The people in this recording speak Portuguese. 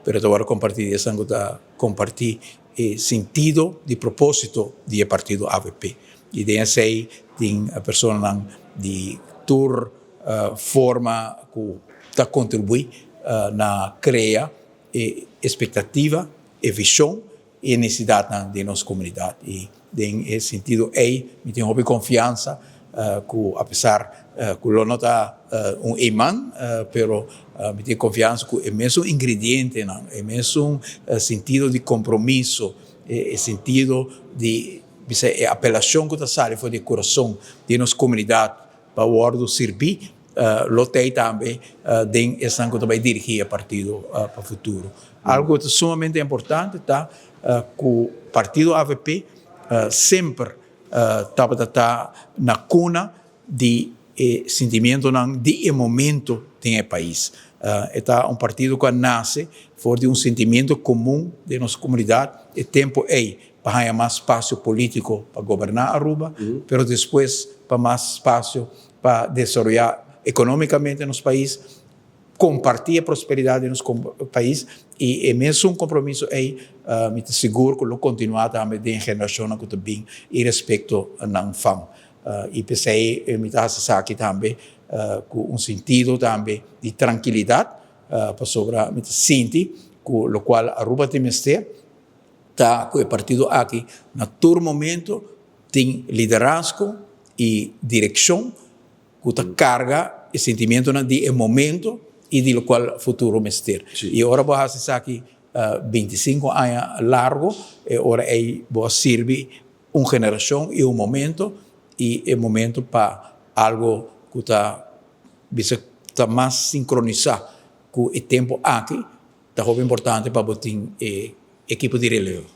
pero agora compartir essa compartir sentido de propósito do partido AVP. E dessa aí tem a pessoa de tur forma que está contribui na criar expectativa e visão e necessidade de nossa comunidade. E nesse sentido aí me tenho confiança que apesar que não está imã, pero me tenho confiança que é mesmo ingrediente, é mesmo sentido de compromisso, é sentido de apelação que está saindo fora do coração de nossa comunidade para o ordem servir, lotei também de essa que vai dirigir o partido para o futuro. Algo que é sumamente importante, tá? Que o partido AVP sempre está na cuna de sentimento de momento do país. É partido que nasce fora de sentimento comum de nossa comunidade. É tempo aí para ter mais espaço político para governar Aruba, mas depois para mais espaço para desenvolver economicamente nosso país, compartir a prosperidade de nosso país e é mesmo compromisso aí, me seguro que eu continuar também de geração que também e respeito na fama. E pensei, me está aqui também com sentido também de tranquilidade para sobre me sentir com o qual Aruba tem mestre tá com o partido aqui na todo momento tem liderazgo e direção que carga e sentimento de momento e de qual futuro mestre. E agora vou fazer aqui 25 anos largo e agora aí vou servir geração e momento e é momento para algo que está mais sincronizado com o tempo aqui, está muito importante para botar equipe de relevo.